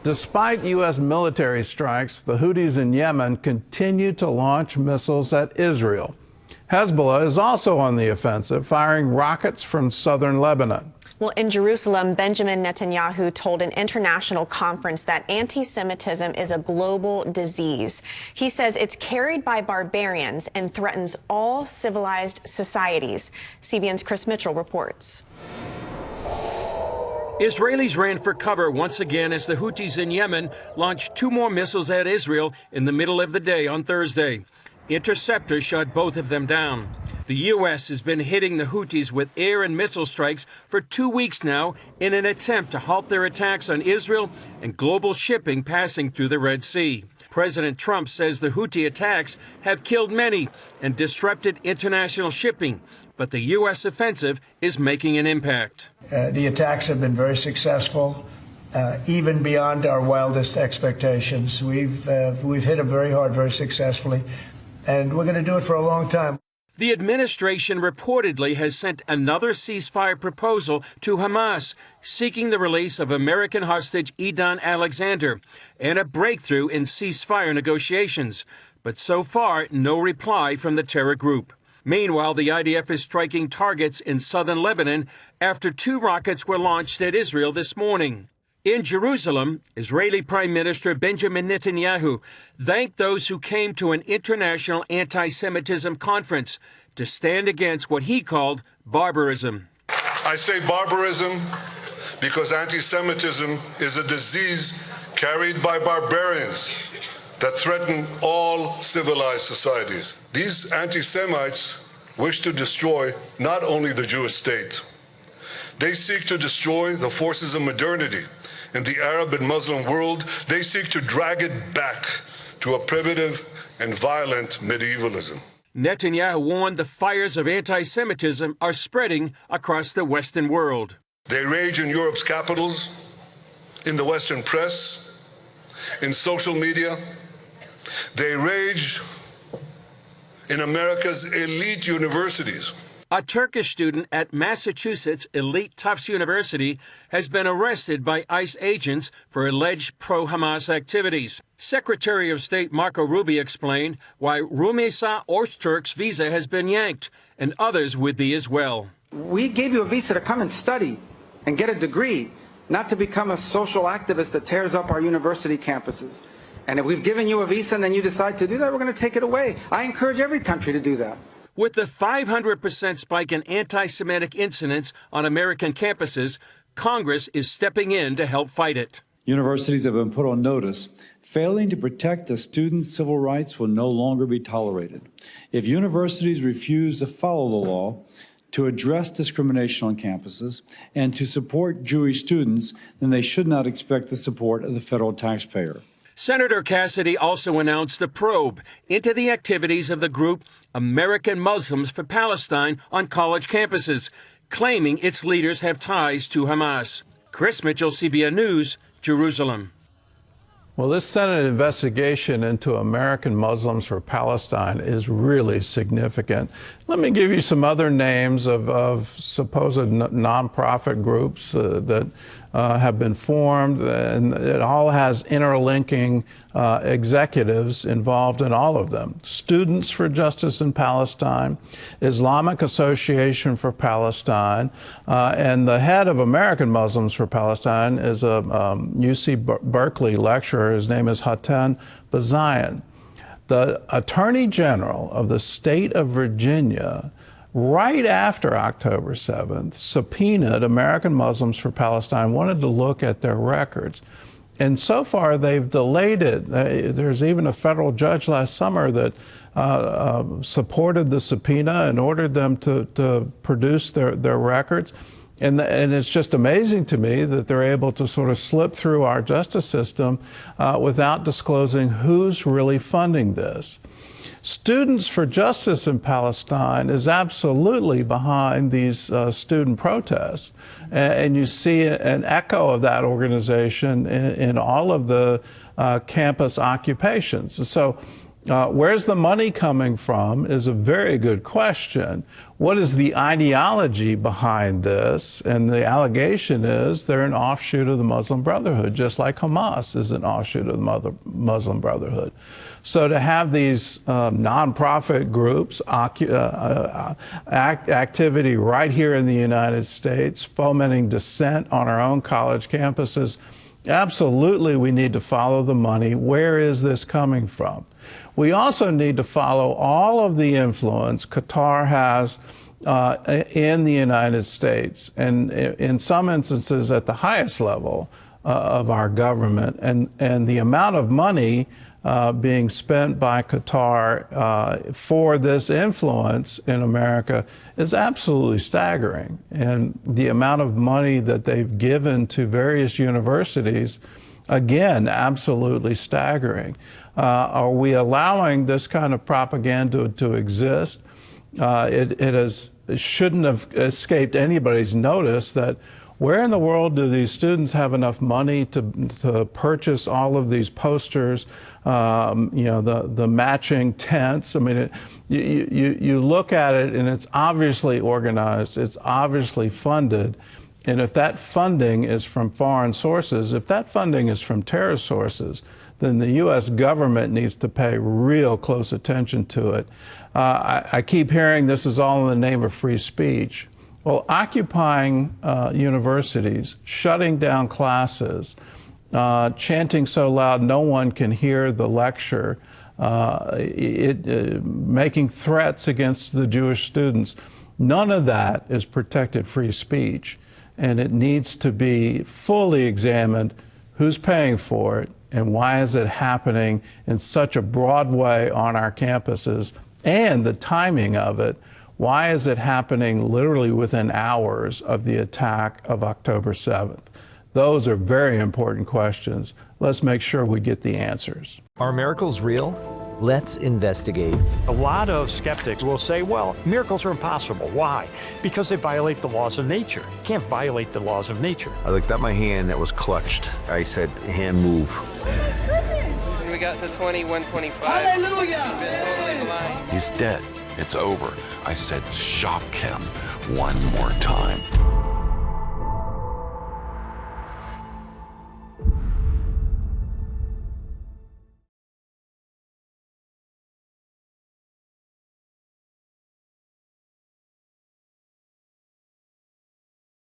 Despite U.S. military strikes, the Houthis in Yemen continue to launch missiles at Israel. Hezbollah is also on the offensive, firing rockets from southern Lebanon. Well, in Jerusalem, Benjamin Netanyahu told an international conference that anti-Semitism is a global disease. He says it's carried by barbarians and threatens all civilized societies. CBN's Chris Mitchell reports. Israelis ran for cover once again as the Houthis in Yemen launched 2 more missiles at Israel in the middle of the day on Thursday. Interceptors shot both of them down. The U.S. has been hitting the Houthis with air and missile strikes for 2 weeks now in an attempt to halt their attacks on Israel and global shipping passing through the Red Sea. President Trump says the Houthi attacks have killed many and disrupted international shipping, but the U.S. offensive is making an impact. The attacks have been very successful, even beyond our wildest expectations. We've hit them very hard, very successfully, and we're going to do it for a long time. The administration reportedly has sent another ceasefire proposal to Hamas, seeking the release of American hostage Edan Alexander and a breakthrough in ceasefire negotiations. But so far, no reply from the terror group. Meanwhile, the IDF is striking targets in southern Lebanon after 2 rockets were launched at Israel this morning. In Jerusalem, Israeli Prime Minister Benjamin Netanyahu thanked those who came to an international anti-Semitism conference to stand against what he called barbarism. I say barbarism because anti-Semitism is a disease carried by barbarians that threaten all civilized societies. These anti-Semites wish to destroy not only the Jewish state, they seek to destroy the forces of modernity in the Arab and Muslim world. They seek to drag it back to a primitive and violent medievalism. Netanyahu warned the fires of anti-Semitism are spreading across the Western world. They rage in Europe's capitals, in the Western press, in social media. They rage in America's elite universities. A Turkish student at Massachusetts elite Tufts University has been arrested by ICE agents for alleged pro-Hamas activities. Secretary of State Marco Rubio explained why Rumeysa Öztürk's visa has been yanked, and others would be as well. We gave you a visa to come and study and get a degree, not to become a social activist that tears up our university campuses. And if we've given you a visa and then you decide to do that, we're going to take it away. I encourage every country to do that. With the 500% spike in anti-Semitic incidents on American campuses, Congress is stepping in to help fight it. Universities have been put on notice. Failing to protect a student's civil rights will no longer be tolerated. If universities refuse to follow the law, to address discrimination on campuses, and to support Jewish students, then they should not expect the support of the federal taxpayer. Senator Cassidy also announced a probe into the activities of the group American Muslims for Palestine on college campuses, claiming its leaders have ties to Hamas. Chris Mitchell, CBN News, Jerusalem. Well, this Senate investigation into American Muslims for Palestine is really significant. Let me give you some other names of supposed nonprofit groups that have been formed, and it all has interlinking executives involved in all of them. Students for Justice in Palestine, Islamic Association for Palestine, and the head of American Muslims for Palestine is a UC Berkeley lecturer. His name is Hatem Bazayan. The Attorney General of the state of Virginia, right after October 7th, subpoenaed American Muslims for Palestine, wanted to look at their records. And so far, they've delayed it. There's even a federal judge last summer that supported the subpoena and ordered them to produce their records. And it's just amazing to me that they're able to sort of slip through our justice system without disclosing who's really funding this. Students for Justice in Palestine is absolutely behind these student protests. And you see an echo of that organization in all of the campus occupations. So Where's the money coming from is a very good question. What is the ideology behind this? And the allegation is they're an offshoot of the Muslim Brotherhood, just like Hamas is an offshoot of the Muslim Brotherhood. So to have these nonprofit groups activity right here in the United States, fomenting dissent on our own college campuses, absolutely we need to follow the money. Where is this coming from? We also need to follow all of the influence Qatar has in the United States, and in some instances at the highest level of our government, and the amount of money being spent by Qatar for this influence in America is absolutely staggering. And the amount of money that they've given to various universities, again, absolutely staggering. Are we allowing this kind of propaganda to exist? It shouldn't have escaped anybody's notice that where in the world do these students have enough money to purchase all of these posters, the matching tents? I mean, you look at it and it's obviously organized, it's obviously funded. And if that funding is from foreign sources, if that funding is from terrorist sources, then the U.S. government needs to pay real close attention to it. I keep hearing this is all in the name of free speech. Well, occupying universities, shutting down classes, chanting so loud no one can hear the lecture, making threats against the Jewish students, none of that is protected free speech. And it needs to be fully examined who's paying for it and why is it happening in such a broad way on our campuses, and the timing of it. Why is it happening literally within hours of the attack of October 7th? Those are very important questions. Let's make sure we get the answers. Are miracles real? Let's investigate. A lot of skeptics will say, well, miracles are impossible. Why? Because they violate the laws of nature. You can't violate the laws of nature. I looked at my hand that was clutched. I said, hand move. We got to 2125. Hallelujah! He's dead. It's over. I said, shock him one more time.